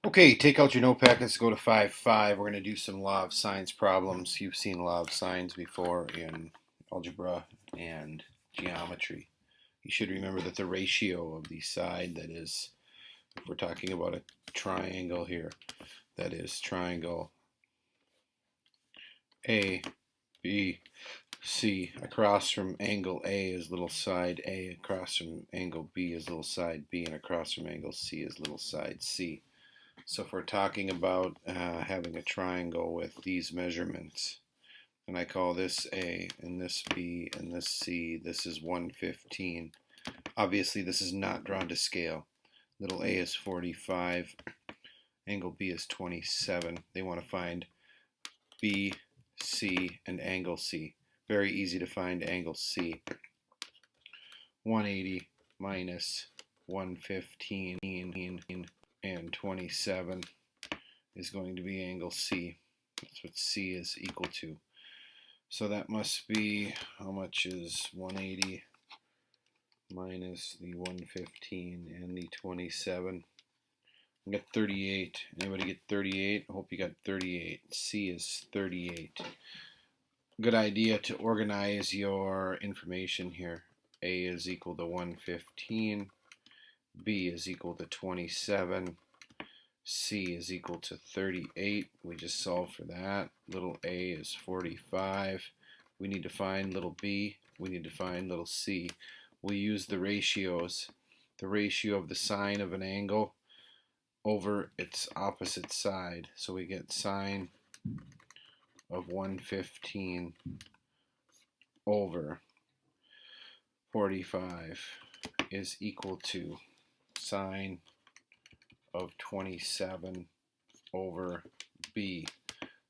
Okay, take out your note packets, go to 5.5. We're going to do some law of sines problems. You've seen law of sines before in algebra and geometry. You should remember that the ratio of the side, that is, if we're talking about a triangle here, that is triangle A, B, C, across from angle A is little side A, across from angle B is little side B, and across from angle C is little side C. So if we're talking about having a triangle with these measurements, and I call this A, and this B, and this C, this is 115. Obviously, this is not drawn to scale. Little a is 45, angle B is 27. They want to find B, C, and angle C. Very easy to find angle C. 180 minus 115 and 27 is going to be angle C. That's what C is equal to. So that must be, how much is 180 minus the 115 and the 27? I got 38. Anybody get 38? I hope you got 38. C is 38. Good idea to organize your information here. A is equal to 115. B is equal to 27. C is equal to 38. We just solved for that. Little a is 45. We need to find little b. We need to find little c. We use the ratios. The ratio of the sine of an angle over its opposite side. So we get sine of 115 over 45 is equal to sine of 27 over b.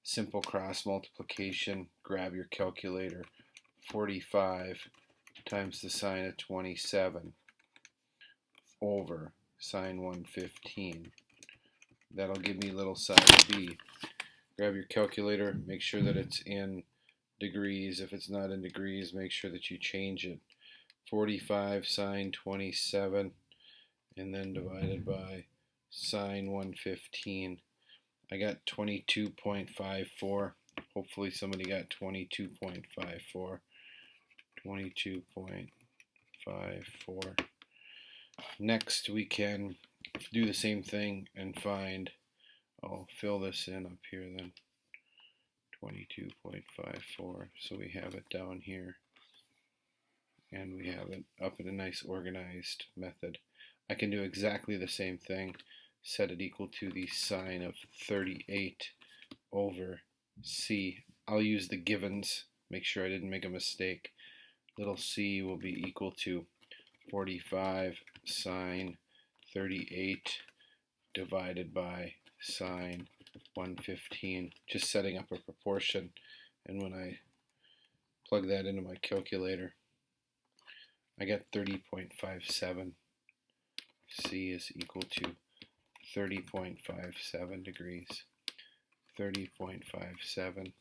Simple cross multiplication. Grab your calculator. 45 times the sine of 27 over sine 115. That'll give me little side b. Grab your calculator. Make sure that it's in degrees. If it's not in degrees, make sure that you change it. 45 sine 27 and then divided by sine 115. I got 22.54. Hopefully somebody got 22.54. 22.54. Next we can do the same thing and find, I'll fill this in up here then, 22.54. So we have it down here and we have it up in a nice organized method. I can do exactly the same thing. Set it equal to the sine of 38 over c. I'll use the givens. Make sure I didn't make a mistake. Little c will be equal to 45 sine 38 divided by sine 115. Just setting up a proportion. And when I plug that into my calculator, I get 30.57. C is equal to 30.57 degrees. 30.57.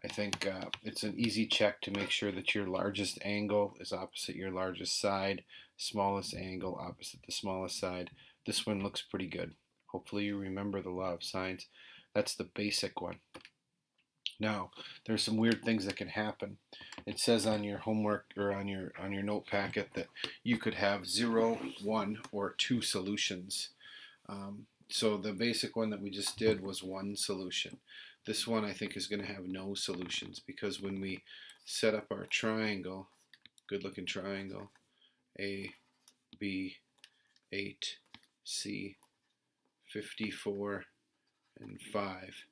I think it's an easy check to make sure that your largest angle is opposite your largest side, smallest angle opposite the smallest side. This one looks pretty good. Hopefully you remember the law of sines. That's the basic one. Now, there's some weird things that can happen. It says on your homework or on your note packet that you could have 0, 1, or 2 solutions. So the basic one that we just did was one solution. This one I think is going to have no solutions because when we set up our triangle, good looking triangle, A, B, 8, C, 54, and 5,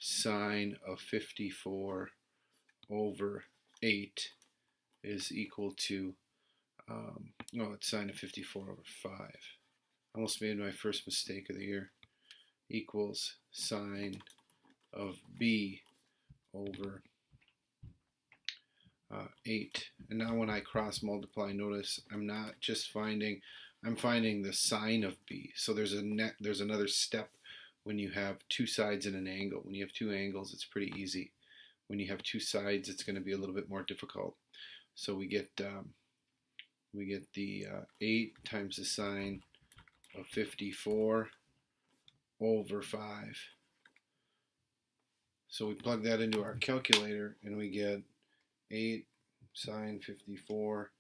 sine of 54 over 8 is equal to, it's sine of 54 over 5. I almost made my first mistake of the year. Equals sine of b over 8. And now when I cross multiply, notice I'm not just finding, I'm finding the sine of b. So there's another step when you have two sides in an angle. When you have two angles, it's pretty easy. When you have two sides, it's going to be a little bit more difficult. So we get the 8 times the sine of 54 over 5. So we plug that into our calculator and we get 8 sine 54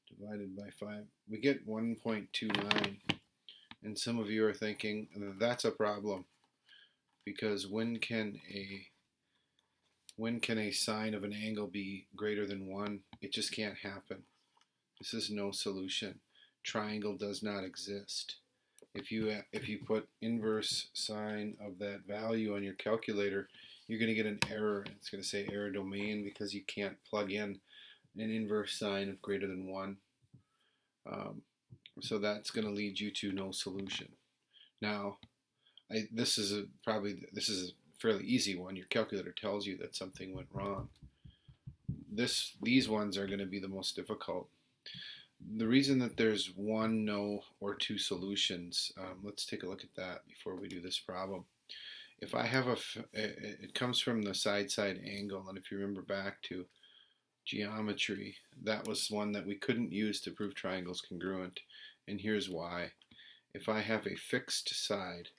divided by 5. We get 1.29. And some of you are thinking that's a problem, because when can a sine of an angle be greater than 1? It just can't happen. This is no solution. Triangle does not exist. If you put inverse sine of that value on your calculator, you're going to get an error. It's going to say error domain because you can't plug in an inverse sine of greater than 1. So that's going to lead you to no solution. Now, this is a fairly easy one. Your calculator tells you that something went wrong. These ones are going to be the most difficult. The reason that there's one, no, or 2 solutions, let's take a look at that before we do this problem. If I have it comes from the side-side angle, and if you remember back to geometry, that was one that we couldn't use to prove triangles congruent, and here's why. If I have a fixed side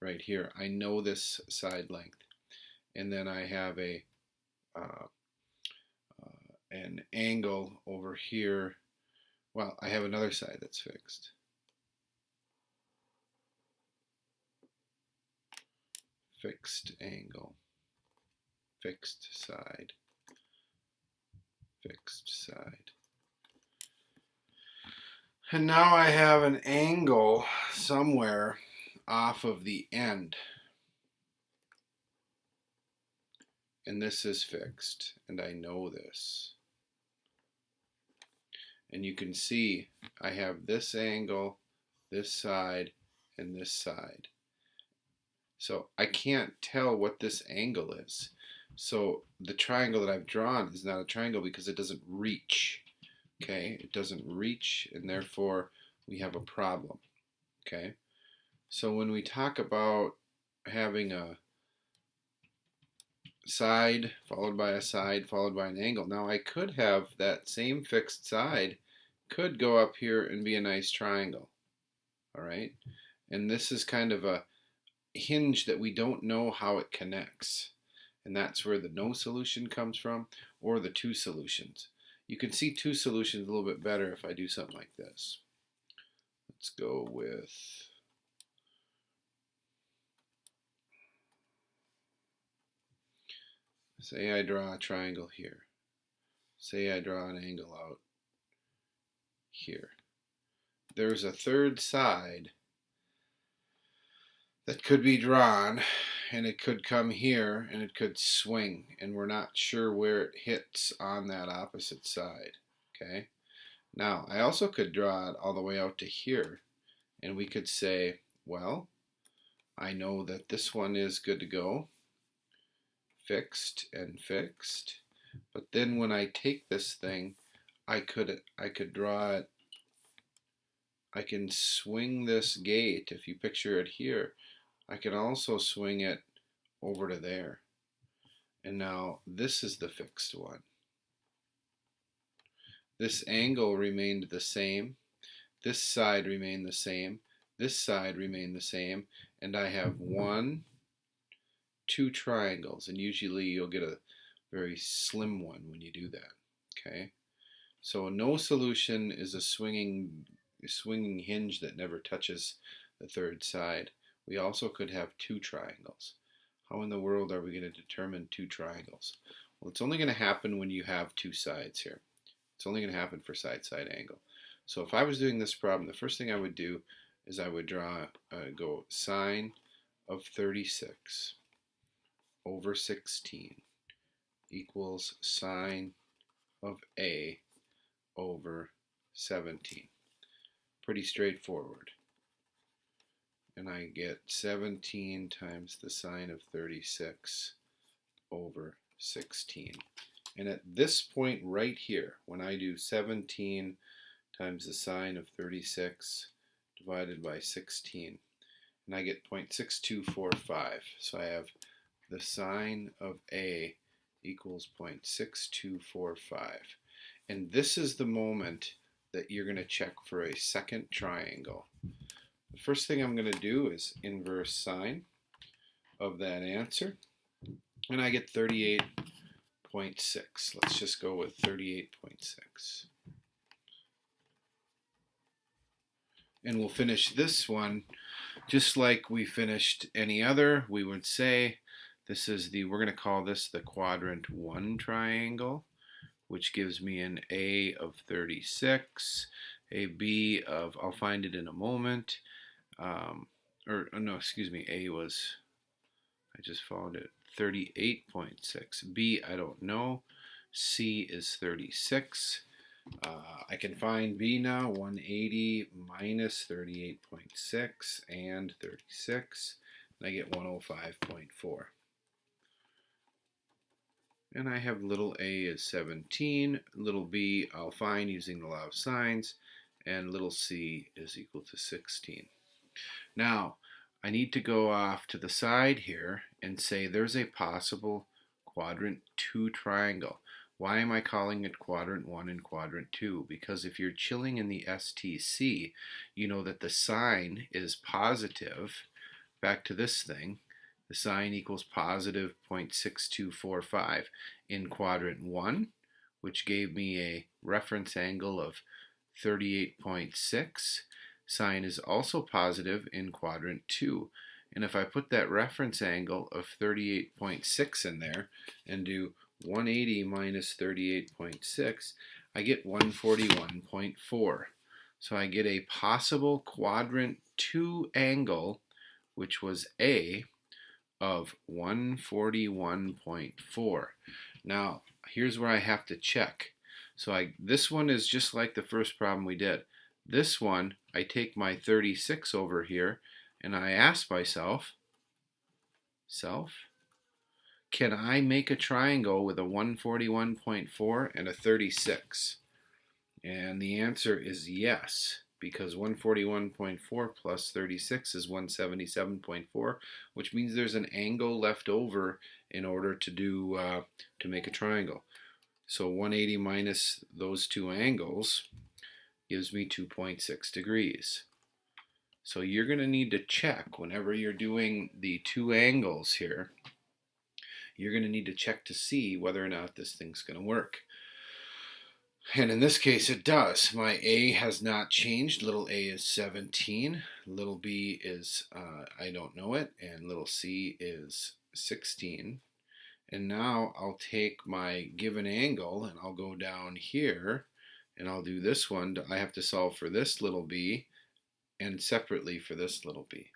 right here, I know this side length, and then I have an angle over here. Well, I have another side that's fixed. Fixed angle, fixed side, fixed side. And now I have an angle somewhere off of the end. And this is fixed, and I know this. And you can see I have this angle, this side, and this side. So I can't tell what this angle is. So the triangle that I've drawn is not a triangle because it doesn't reach. Okay, it doesn't reach, and therefore we have a problem. Okay, so when we talk about having a side followed by a side followed by an angle, now I could have that same fixed side could go up here and be a nice triangle. All right, and this is kind of a hinge that we don't know how it connects, and that's where the no solution comes from, or the 2 solutions. You can see 2 solutions a little bit better if I do something like this. Let's go with say I draw a triangle here. Say I draw an angle out here. There's a third side that could be drawn, and it could come here and it could swing, and we're not sure where it hits on that opposite side. Okay, now I also could draw it all the way out to here, and we could say, well, I know that this one is good to go, fixed and fixed, but then when I take this thing, I could draw it. I can swing this gate. If you picture it here, I can also swing it over to there. And now this is the fixed one. This angle remained the same. This side remained the same. This side remained the same. And I have 1, 2 triangles. And usually you'll get a very slim one when you do that. Okay? So no solution is a swinging hinge that never touches the third side. We also could have 2 triangles. How in the world are we going to determine 2 triangles? Well, it's only going to happen when you have 2 sides here. It's only going to happen for side-side angle. So if I was doing this problem, the first thing I would do is I would go sine of 36 over 16 equals sine of A over 17. Pretty straightforward. And I get 17 times the sine of 36 over 16. And at this point right here, when I do 17 times the sine of 36 divided by 16, and I get 0.6245. So I have the sine of A equals 0.6245. And this is the moment that you're going to check for a second triangle. the first thing I'm going to do is inverse sine of that answer, and I get 38.6. Let's just go with 38.6. And we'll finish this one just like we finished any other. We would say this is we're going to call this the quadrant 1 triangle, which gives me an A of 36, a B of, I'll find it in a moment, or no, excuse me, A was, I just found it, 38.6. B, I don't know. C is 36. I can find B now, 180 minus 38.6 and 36, and I get 105.4. And I have little a is 17, little b I'll find using the law of sines, and little c is equal to 16. Now, I need to go off to the side here and say there's a possible quadrant 2 triangle. Why am I calling it quadrant 1 and quadrant 2? Because if you're chilling in the STC, you know that the sine is positive. Back to this thing, the sine equals positive 0.6245 in quadrant 1, which gave me a reference angle of 38.6. Sine is also positive in quadrant 2. And if I put that reference angle of 38.6 in there and do 180 minus 38.6, I get 141.4. So I get a possible quadrant 2 angle, which was A, of 141.4. Now, here's where I have to check. So this one is just like the first problem we did. This one, I take my 36 over here, and I ask myself, can I make a triangle with a 141.4 and a 36? And the answer is yes, because 141.4 plus 36 is 177.4, which means there's an angle left over in order to make a triangle. So 180 minus those two angles gives me 2.6 degrees. So you're going to need to check whenever you're doing the two angles here. You're going to need to check to see whether or not this thing's going to work. And in this case it does. My A has not changed. Little a is 17. Little b is, I don't know it. And little c is 16. And now I'll take my given angle and I'll go down here and I'll do this one. I have to solve for this little b and separately for this little b.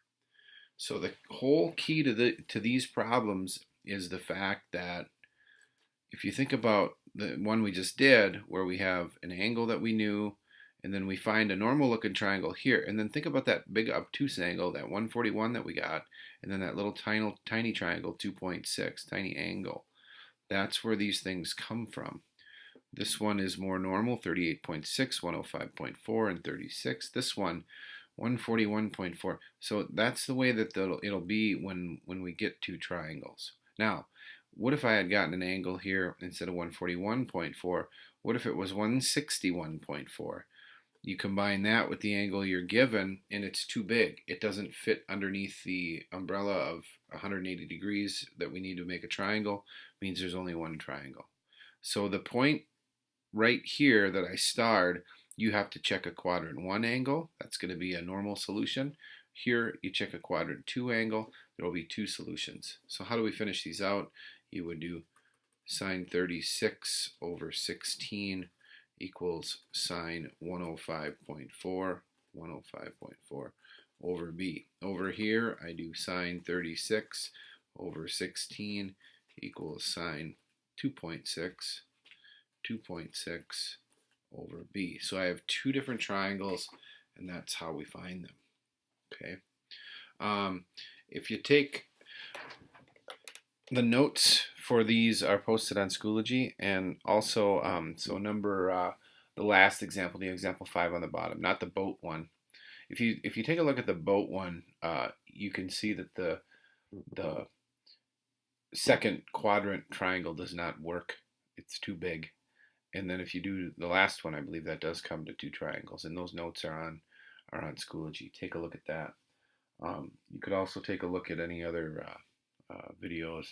So the whole key to these problems is the fact that if you think about the one we just did, where we have an angle that we knew, and then we find a normal looking triangle here, and then think about that big obtuse angle, that 141 that we got, and then that little tiny triangle, 2.6, tiny angle. That's where these things come from. This one is more normal, 38.6, 105.4, and 36. This one, 141.4. So that's the way that it'll be when we get two triangles. Now, what if I had gotten an angle here instead of 141.4? What if it was 161.4? You combine that with the angle you're given, and it's too big. It doesn't fit underneath the umbrella of 180 degrees that we need to make a triangle. It means there's only one triangle. So the point right here that I starred, you have to check a quadrant 1 angle. That's going to be a normal solution. Here you check a quadrant 2 angle. There will be two solutions. So how do we finish these out? You would do sine 36 over 16 equals sine 105.4 over b. Over here I do sine 36 over 16 equals sine 2.6 over b. So I have two different triangles, and that's how we find them. Okay. If you take the notes for these are posted on Schoology, and also so the last example, the example 5 on the bottom, not the boat one. If you take a look at the boat one, you can see that the second quadrant triangle does not work. It's too big. And then if you do the last one, I believe that does come to two triangles, and those notes are are on Schoology. Take a look at that. You could also take a look at any other videos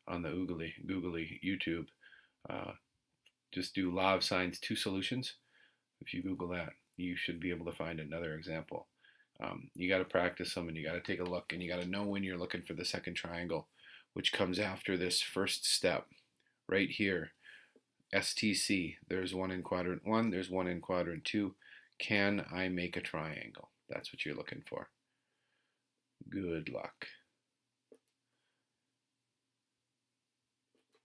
on the Googly YouTube. Uh, just do law of sines 2 solutions. If you Google that, you should be able to find another example. You got to practice them, and you got to take a look, and you got to know when you're looking for the second triangle, which comes after this first step right here. STC, there's one in quadrant 1, there's one in quadrant 2. Can I make a triangle? That's what you're looking for. Good luck.